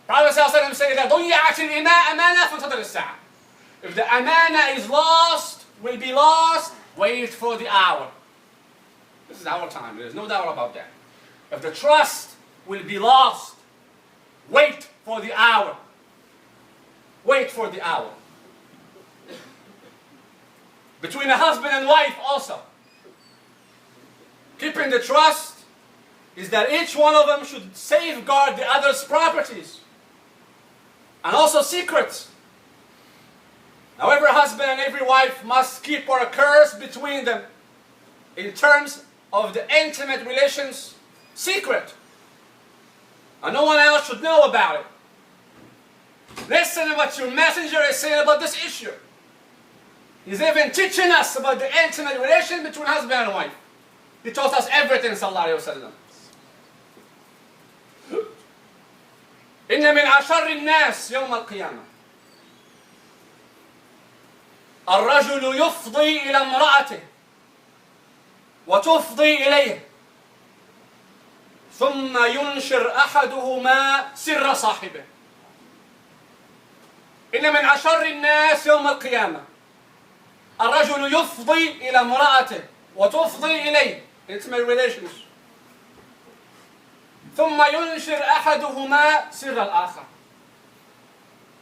Prophet ﷺ said, إذا ضيعت الإماء أمانة فانتظر الساعة. If the amana is lost, will be lost, wait for the hour. This is our time. There's no doubt about that. If the trust will be lost, wait for the hour. Wait for the hour. Between a husband and wife also. Keeping the trust is that each one of them should safeguard the other's properties. And also secrets. Now every husband and every wife must keep a curse between them in terms of the intimate relations secret. And no one else should know about it. Listen to what your messenger is saying about this issue. He's even teaching us about the intimate relation between husband and wife. He taught us everything, sallallahu alayhi wa sallam. إن من أشر الناس يوم القيامة الرجل يفضي إلى امرأته وتفضي إليه ثم ينشر أحدهما سر صاحبه. إن من أشر الناس يوم القيامة الرجل يفضي إلى امرأته وتفضي إليه, intimate relations, ثم ينشر أحدهما سر الآخر.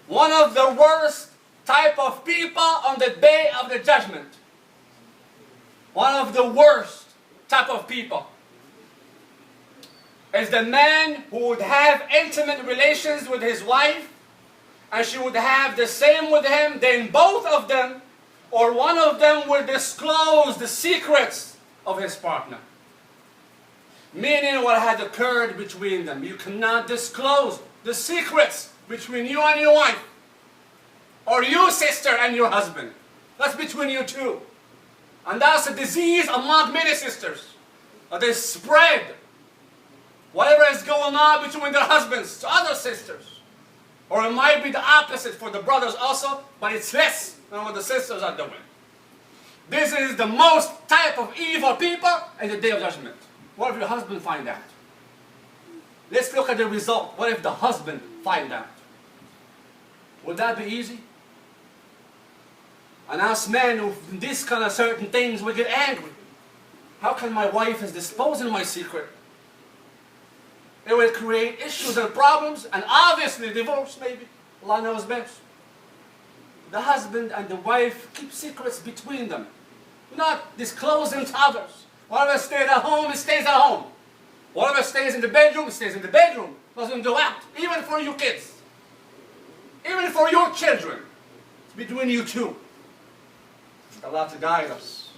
One of the worst type of people on the day of the judgment. One of the worst type of people is the man who would have intimate relations with his wife and she would have the same with him, then both of them or one of them will disclose the secrets of his partner. Meaning what had occurred between them. You cannot disclose the secrets between you and your wife. Or you, sister, and your husband. That's between you two. And that's a disease among many sisters. They spread whatever is going on between their husbands to other sisters. Or it might be the opposite for the brothers also, but it's less than what the sisters are doing. This is the most type of evil people in the day of judgment. What if your husband find out? Let's look at the result. What if the husband find out? Would that be easy? And us men with these kind of certain things, we get angry. How can my wife is disposing my secret? It will create issues and problems, and obviously divorce maybe. Allah knows best. The husband and the wife keep secrets between them. Not disclosing to others. Whatever stays at home, it stays at home. Whatever stays in the bedroom, it stays in the bedroom. Doesn't go out. Even for your kids. Even for your children. It's between you two. Allah to guide us.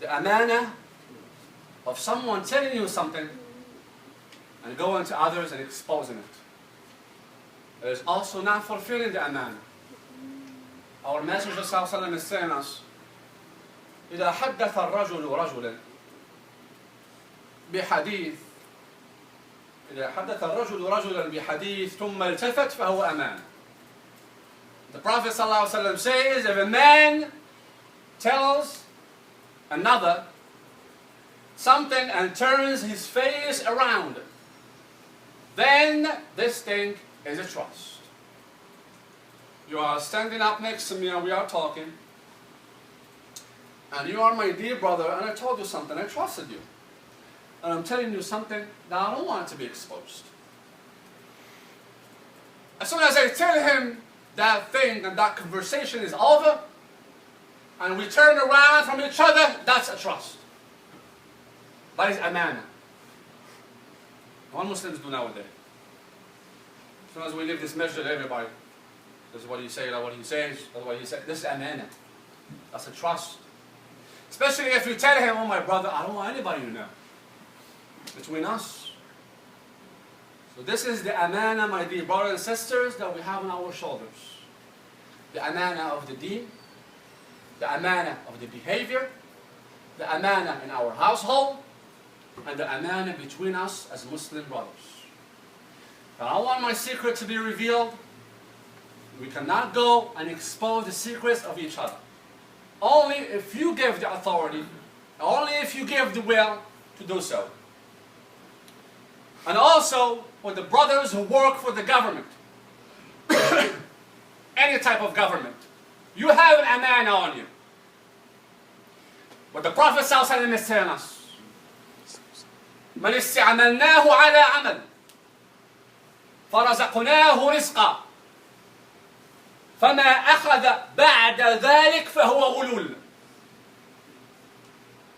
The amana of someone telling you something and going to others and exposing it. It is also not fulfilling the amana. Our Messenger ﷺ is saying us, إذا حدث الرجل رجلا بحديث إذا حدث الرجل رجلا بحديث ثم التفت فهو أمان. The Prophet ﷺ says, if a man tells another something and turns his face around, then this thing is a trust. You are standing up next to me and we are talking, and you are my dear brother, and I told you something, I trusted you. And I'm telling you something that I don't want to be exposed. As soon as I tell him that thing and that conversation is over, and we turn around from each other, that's a trust. That is amana. What Muslims do nowadays. As soon as we leave this masjid, everybody, this is what he says, that's what he says, that's what he said. This is amana. That's a trust. Especially if you tell him, oh my brother, I don't want anybody to know. Between us. So this is the amana, my dear brothers and sisters, that we have on our shoulders. The amana of the deen, the amana of the behavior, the amana in our household, and the amana between us as Muslim brothers. If I don't want my secret to be revealed, we cannot go and expose the secrets of each other. Only if you give the authority only if you give the will to do so. And also with the brothers who work for the government, any type of government. You have an amana on you. But the Prophet ﷺ is telling us, من استعملناه على عمل فرزقناه رزقا فما أخذ بعد ذلك فهو غلول.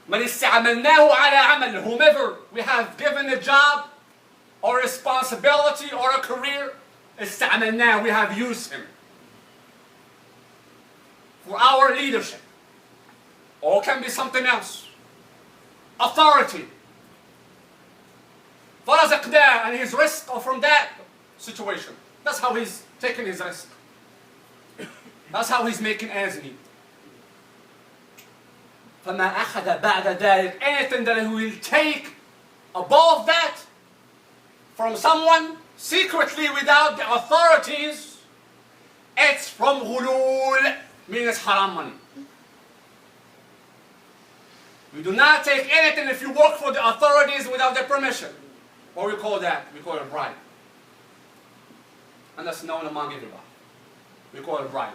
من استعملناه على عمل, whomever we have given a job or responsibility or a career, استعملناه, we have used him for our leadership, or it can be something else, authority. فرزقناه, and his risk or from that situation. That's how he's taking his risk. That's how he's making ends meet. فما أخذ بعد ذلك, anything that he will take above that from someone secretly without the authorities, it's from غلول, means haram money. We do not take anything if you work for the authorities without their permission. What we call that? We call it a bribe. And that's known among everybody. We call it a bribe.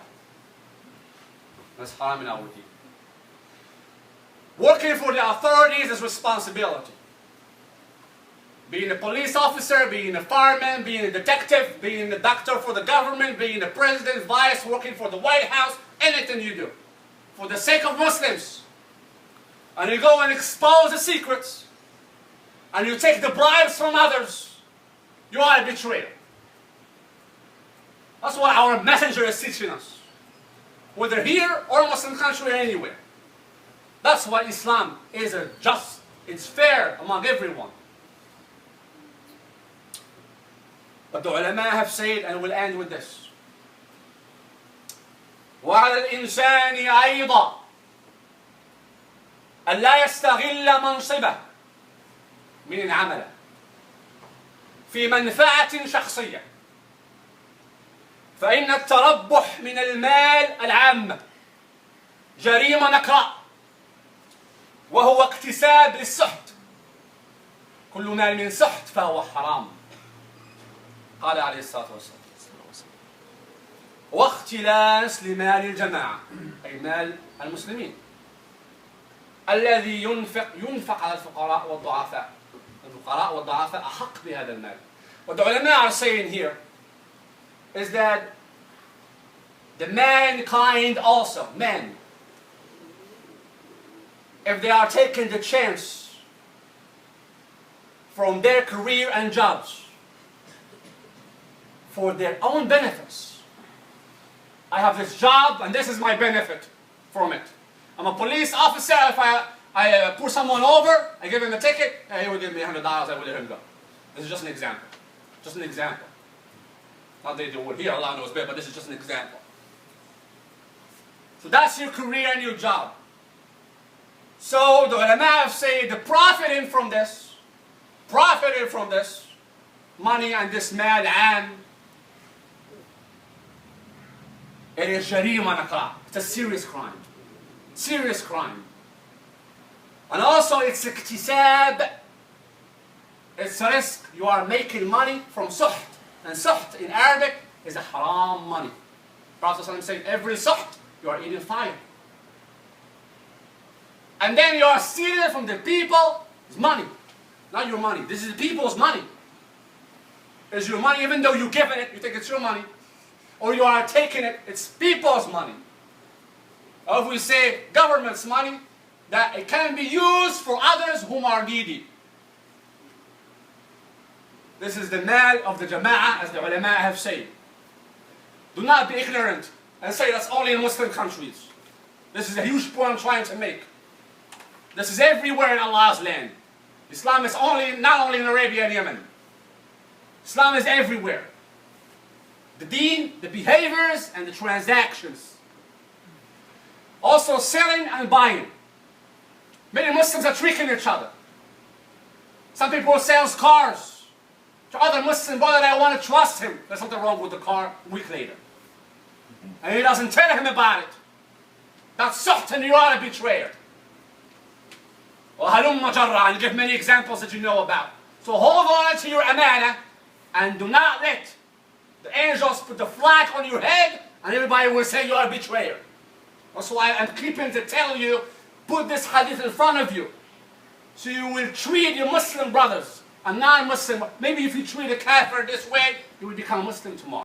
That's haram in our deen. Working for the authorities is responsibility. Being a police officer, being a fireman, being a detective, being a doctor for the government, being the president, vice, working for the White House, anything you do for the sake of Muslims. And you go and expose the secrets, and you take the bribes from others, you are a betrayer. That's what our messenger is teaching us. Whether here or Muslim country or anywhere. That's why Islam is a just, it's fair among everyone. But the ulama have said, and we'll end with this, وعلى الإنسان أيضا أن لا يستغل منصبه من عمله في منفعة شخصية، فإن التربح من المال العام جريمة نكراء، وهو اكتساب للسحت، كل مال من سحت فهو حرام، قال عليه الصلاة والسلام. واختلاس لمال الجماعة، أي مال المسلمين، الذي ينفق على الفقراء والضعفاء. الفقراء والضعفاء أحق بهذا المال. What the ulama are saying here is that the mankind also, men, if they are taking the chance from their career and jobs for their own benefits. I have this job and this is my benefit from it. I'm a police officer. If I pull someone over, I give him a ticket, he will give me $100, I will let him go. This is just an example. Just an example. Not that they would hear, Allah knows better, but this is just an example. So that's your career and your job. So the ulama have said the profiting from this money and this mal and it is jarima nakra. It's a serious crime. Serious crime. And also it's iktisab. It's a risk. You are making money from suht. And suht in Arabic is a haram money. Prophet ﷺ said every suht you are eating fire. And then you are stealing from the people. It's money. Not your money. This is the people's money. It's your money even though you give it, you think it's your money. Or you are taking it, it's people's money. Or if we say government's money, that it can be used for others whom are needy. This is the mal of the jama'ah, as the ulama have said. Do not be ignorant and say that's only in Muslim countries. This is a huge point I'm trying to make. This is everywhere in Allah's land. Islam is not only in Arabia and Yemen. Islam is everywhere. The deen, the behaviors, and the transactions. Also selling and buying. Many Muslims are tricking each other. Some people sell cars to other Muslims, brother, I want to trust him. There's something wrong with the car a week later. And he doesn't tell him about it. That's suht and you are a betrayer. وهلم جرة, and give many examples that you know about. So hold on to your amana and do not let the angels put the flag on your head and everybody will say you are a betrayer. That's why I'm keeping to tell you, put this hadith in front of you. So you will treat your Muslim brothers, a non-Muslim. Maybe if you treat a kafir this way, you will become a Muslim tomorrow.